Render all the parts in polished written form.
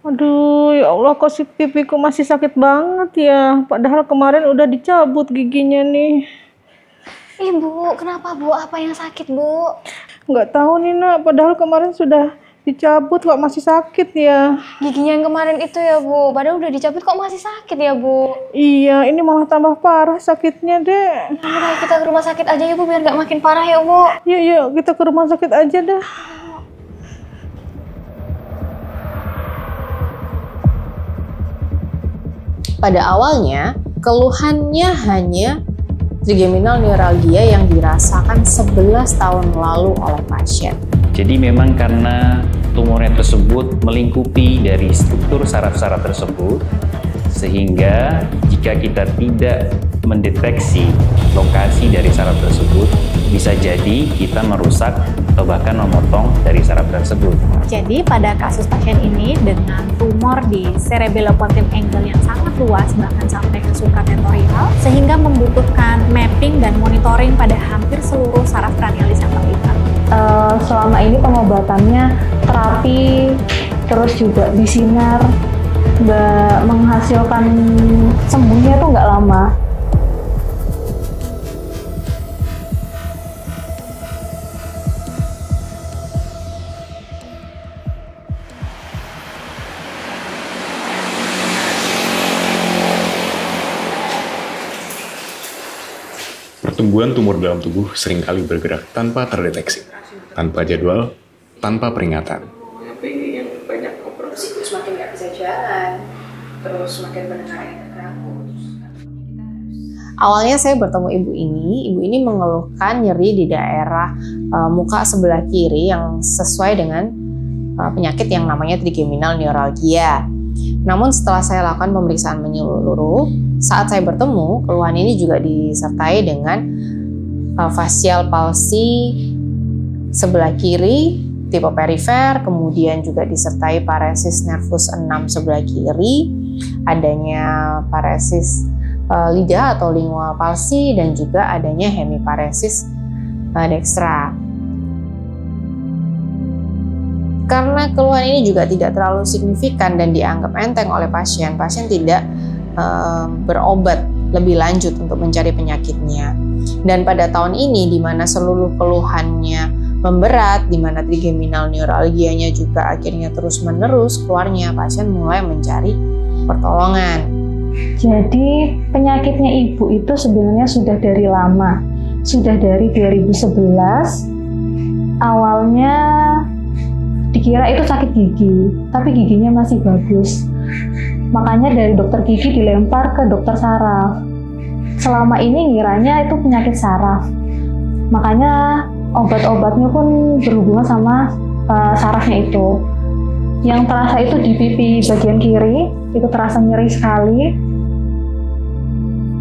Aduh, ya Allah, kok si pipiku masih sakit banget ya. Padahal kemarin udah dicabut giginya nih. Ibu, kenapa Bu? Apa yang sakit Bu? Nggak tahu nih nak, padahal kemarin sudah dicabut kok masih sakit ya. Giginya yang kemarin itu ya Bu, padahal udah dicabut kok masih sakit ya Bu? Iya, ini malah tambah parah sakitnya deh. Nah, kita ke rumah sakit aja ya Bu, biar nggak makin parah ya Bu. Yuk, yuk, kita ke rumah sakit aja dah. Pada awalnya, keluhannya hanya trigeminal neuralgia yang dirasakan 11 tahun lalu oleh pasien. Jadi memang karena tumornya tersebut melingkupi dari struktur saraf-saraf tersebut, sehingga jika kita tidak mendeteksi lokasi dari saraf tersebut, bisa jadi kita merusak atau bahkan memotong dari saraf tersebut. Jadi pada kasus pasien ini dengan tumor di cerebellopontine angle yang sangat luas bahkan sampai ke supratentorial, sehingga membutuhkan mapping dan monitoring pada hampir seluruh saraf kranialis yang terlibat. Selama ini pengobatannya terapi, terus juga disinar, nggak menghasilkan sembuhnya tuh nggak lama. Pertumbuhan tumor dalam tubuh seringkali bergerak tanpa terdeteksi, tanpa jadwal, tanpa peringatan. Tapi yang banyak operasi terus makin nggak bisa jalan, terus makin pendengarannya terganggu. Awalnya saya bertemu ibu ini mengeluhkan nyeri di daerah muka sebelah kiri yang sesuai dengan penyakit yang namanya trigeminal neuralgia. Namun setelah saya lakukan pemeriksaan menyeluruh, saat saya bertemu, keluhan ini juga disertai dengan facial palsy sebelah kiri, tipe perifer, kemudian juga disertai paresis nervus 6 sebelah kiri, adanya paresis lidah atau lingual palsy, dan juga adanya hemiparesis dextra. Karena keluhan ini juga tidak terlalu signifikan dan dianggap enteng oleh pasien, pasien tidak berobat lebih lanjut untuk mencari penyakitnya. Dan pada tahun ini, di mana seluruh keluhannya memberat, di mana trigeminal neuralgianya juga akhirnya terus-menerus keluarnya, pasien mulai mencari pertolongan. Jadi penyakitnya ibu itu sebenarnya sudah dari lama, sudah dari 2011. Awalnya dikira itu sakit gigi, tapi giginya masih bagus. Makanya dari dokter gigi dilempar ke dokter saraf. Selama ini ngiranya itu penyakit saraf. Makanya obat-obatnya pun berhubungan sama sarafnya itu. Yang terasa itu di pipi bagian kiri, itu terasa nyeri sekali.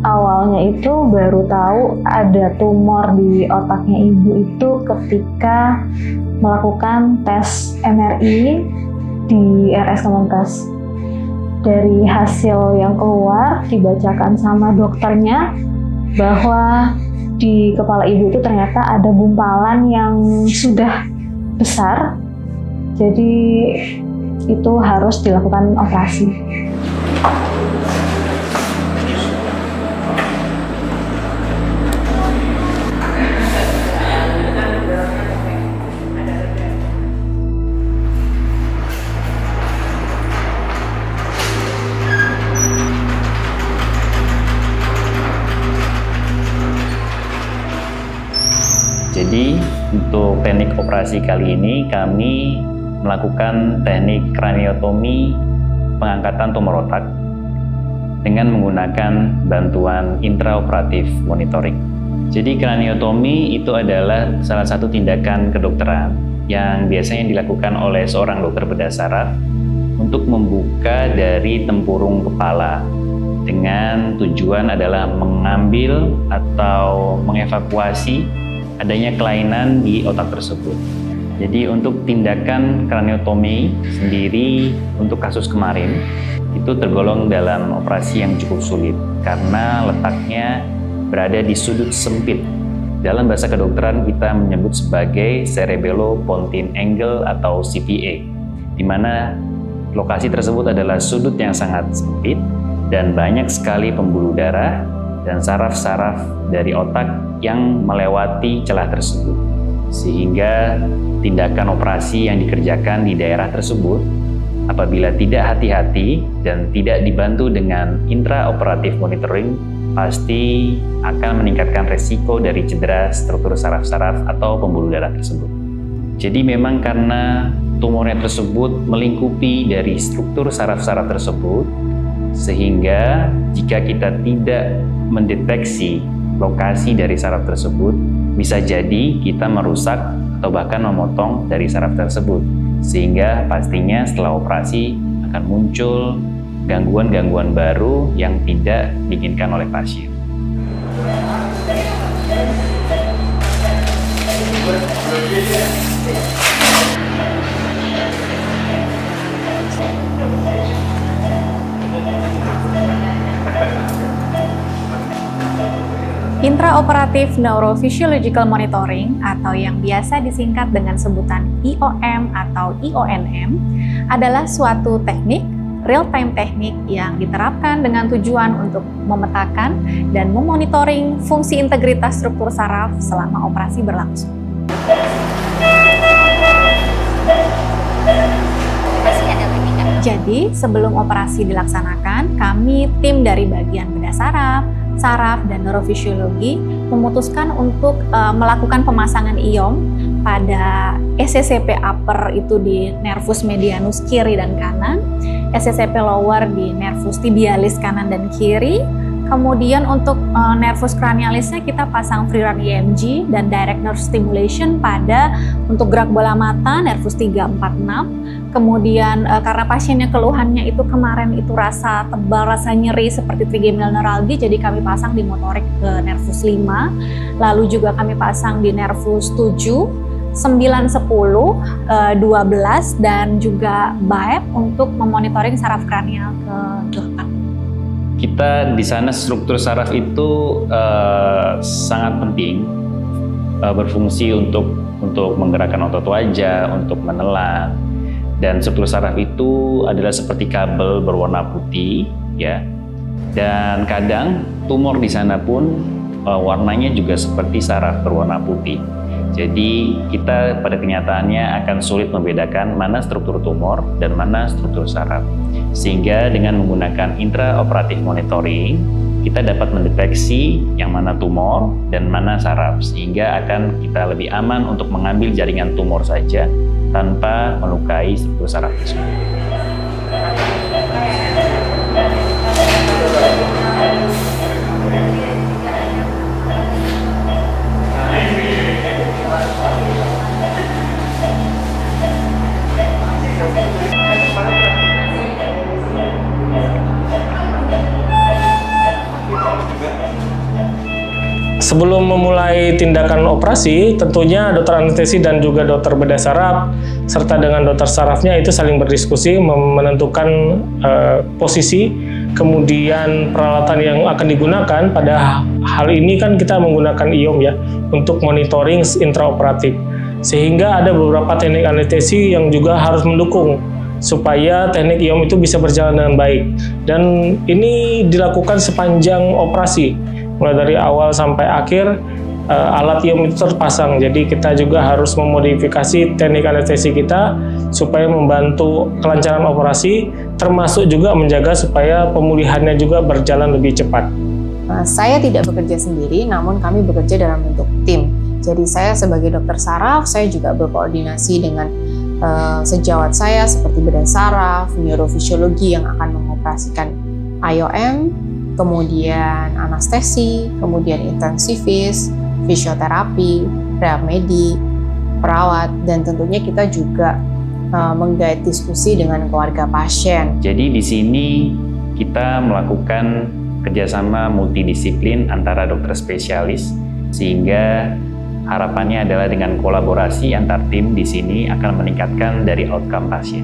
Awalnya itu baru tahu ada tumor di otaknya ibu itu ketika melakukan tes MRI di RS Kemenkes. Dari hasil yang keluar dibacakan sama dokternya bahwa di kepala ibu itu ternyata ada gumpalan yang sudah besar, jadi itu harus dilakukan operasi. Jadi untuk teknik operasi kali ini kami melakukan teknik kraniotomi pengangkatan tumor otak dengan menggunakan bantuan intraoperatif monitoring. Jadi kraniotomi itu adalah salah satu tindakan kedokteran yang biasanya dilakukan oleh seorang dokter bedah saraf untuk membuka dari tempurung kepala dengan tujuan adalah mengambil atau mengevakuasi adanya kelainan di otak tersebut. Jadi untuk tindakan kraniotomi sendiri untuk kasus kemarin itu tergolong dalam operasi yang cukup sulit karena letaknya berada di sudut sempit. Dalam bahasa kedokteran kita menyebut sebagai cerebellopontine angle atau CPA, di mana lokasi tersebut adalah sudut yang sangat sempit dan banyak sekali pembuluh darah dan saraf-saraf dari otak yang melewati celah tersebut. Sehingga tindakan operasi yang dikerjakan di daerah tersebut apabila tidak hati-hati dan tidak dibantu dengan intraoperatif monitoring pasti akan meningkatkan resiko dari cedera struktur saraf-saraf atau pembuluh darah tersebut. Jadi memang karena tumornya tersebut melingkupi dari struktur saraf-saraf tersebut, sehingga jika kita tidak mendeteksi lokasi dari saraf tersebut, bisa jadi kita merusak atau bahkan memotong dari saraf tersebut. Sehingga pastinya setelah operasi akan muncul gangguan-gangguan baru yang tidak diinginkan oleh pasien. Intraoperative Neurophysiological Monitoring atau yang biasa disingkat dengan sebutan IOM atau IONM adalah suatu teknik, real-time teknik yang diterapkan dengan tujuan untuk memetakan dan memonitoring fungsi integritas struktur saraf selama operasi berlangsung. Jadi, sebelum operasi dilaksanakan, kami tim dari bagian bedah saraf, dan neurofisiologi memutuskan untuk melakukan pemasangan IOM pada SCCP upper itu di nervus medianus kiri dan kanan, SCCP lower di nervus tibialis kanan dan kiri. Kemudian untuk nervus cranialisnya kita pasang free run EMG dan direct nerve stimulation pada untuk gerak bola mata nervus 3, 4, 6. Kemudian karena pasiennya keluhannya itu kemarin itu rasa tebal, rasa nyeri seperti trigeminal neuralgia, jadi kami pasang di motorik ke nervus 5. Lalu juga kami pasang di nervus 7, 9, 10, 12 dan juga BAEP untuk memonitoring saraf kranial ke 8. Kita di sana struktur saraf itu sangat penting, berfungsi untuk menggerakkan otot wajah, untuk menelan, dan struktur saraf itu adalah seperti kabel berwarna putih, ya. Dan kadang tumor di sana pun warnanya juga seperti saraf berwarna putih. Jadi kita pada kenyataannya akan sulit membedakan mana struktur tumor dan mana struktur saraf. Sehingga dengan menggunakan intraoperatif monitoring, kita dapat mendeteksi yang mana tumor dan mana saraf. Sehingga akan kita lebih aman untuk mengambil jaringan tumor saja tanpa melukai struktur saraf tersebut. Sebelum memulai tindakan operasi, tentunya dokter anestesi dan juga dokter bedah saraf serta dengan dokter sarafnya itu saling berdiskusi menentukan posisi, kemudian peralatan yang akan digunakan. Pada hal ini kan kita menggunakan IOM ya untuk monitoring intraoperatif, sehingga ada beberapa teknik anestesi yang juga harus mendukung supaya teknik IOM itu bisa berjalan dengan baik, dan ini dilakukan sepanjang operasi. Mulai dari awal sampai akhir alat IOM itu terpasang, jadi kita juga harus memodifikasi teknik anestesi kita supaya membantu kelancaran operasi, termasuk juga menjaga supaya pemulihannya juga berjalan lebih cepat. Saya tidak bekerja sendiri, namun kami bekerja dalam bentuk tim. Jadi saya sebagai dokter saraf, saya juga berkoordinasi dengan sejawat saya seperti bedah saraf, neurofisiologi yang akan mengoperasikan IOM, kemudian anestesi, kemudian intensivis, fisioterapi, rehab medik, perawat, dan tentunya kita juga menggait diskusi dengan keluarga pasien. Jadi di sini kita melakukan kerjasama multidisiplin antara dokter spesialis, sehingga harapannya adalah dengan kolaborasi antar tim di sini akan meningkatkan dari outcome pasien.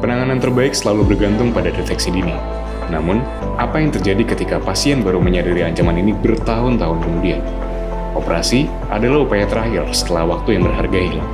Penanganan terbaik selalu bergantung pada deteksi dini. Namun, apa yang terjadi ketika pasien baru menyadari ancaman ini bertahun-tahun kemudian? Operasi adalah upaya terakhir setelah waktu yang berharga hilang.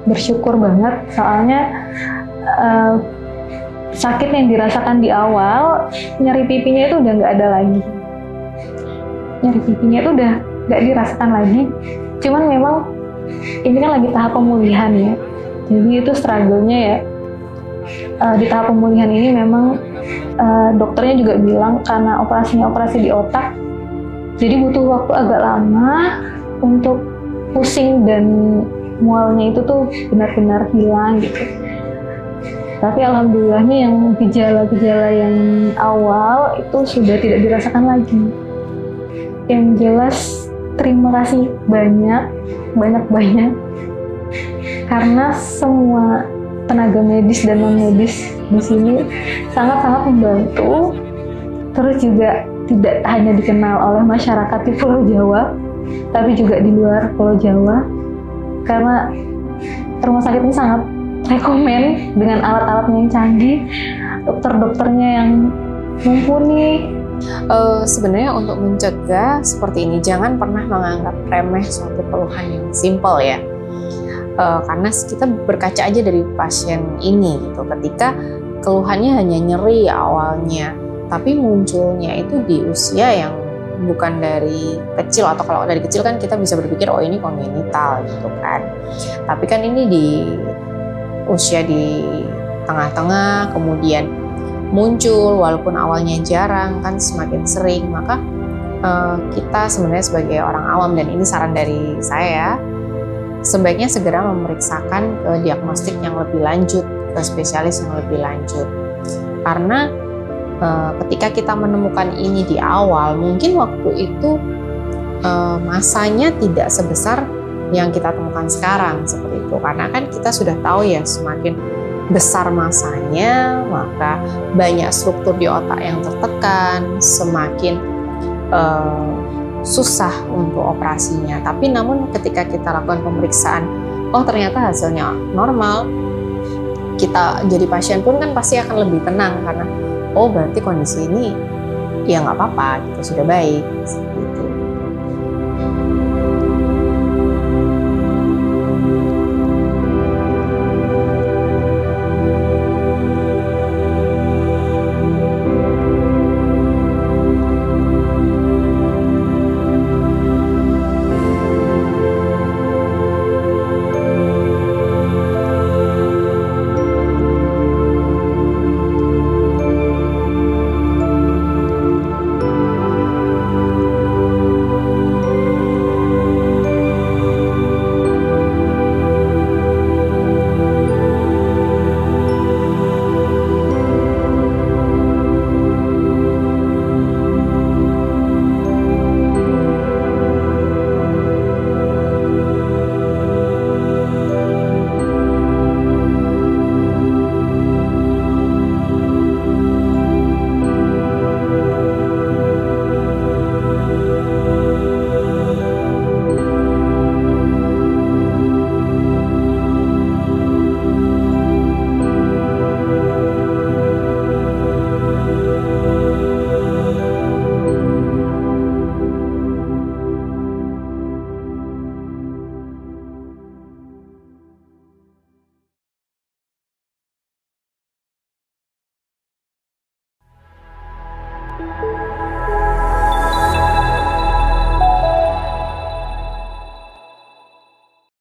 Bersyukur banget, soalnya sakit yang dirasakan di awal, nyeri pipinya itu udah nggak ada lagi. Nyeri pipinya itu udah nggak dirasakan lagi. Cuman memang ini kan lagi tahap pemulihan ya. Jadi itu struggle-nya ya. Di tahap pemulihan ini memang dokternya juga bilang karena operasinya operasi di otak, jadi butuh waktu agak lama untuk pusing dan mualnya itu tuh benar-benar hilang gitu. Tapi alhamdulillahnya yang gejala-gejala yang awal itu sudah tidak dirasakan lagi. Yang jelas terima kasih banyak karena semua tenaga medis dan non medis di sini sangat-sangat membantu. Terus juga tidak hanya dikenal oleh masyarakat di Pulau Jawa, tapi juga di luar Pulau Jawa. Karena rumah sakit ini sangat rekomen dengan alat-alatnya yang canggih, dokter-dokternya yang mumpuni. Sebenarnya untuk mencegah seperti ini, jangan pernah menganggap remeh suatu keluhan yang simpel ya. Karena kita berkaca aja dari pasien ini gitu, ketika keluhannya hanya nyeri awalnya, tapi munculnya itu di usia yang bukan dari kecil, atau kalau dari kecil kan kita bisa berpikir oh ini kongenital gitu kan. Tapi kan ini di usia di tengah-tengah kemudian muncul, walaupun awalnya jarang kan semakin sering, maka kita sebenarnya sebagai orang awam, dan ini saran dari saya, sebaiknya segera memeriksakan ke diagnostik yang lebih lanjut, ke spesialis yang lebih lanjut. Karena ketika kita menemukan ini di awal, mungkin waktu itu masanya tidak sebesar yang kita temukan sekarang seperti itu. Karena kan kita sudah tahu ya, semakin besar masanya, maka banyak struktur di otak yang tertekan, semakin susah untuk operasinya. Tapi namun ketika kita lakukan pemeriksaan, oh ternyata hasilnya normal, kita jadi pasien pun kan pasti akan lebih tenang karena oh berarti kondisi ini ya nggak apa-apa, gitu, sudah baik. Gitu.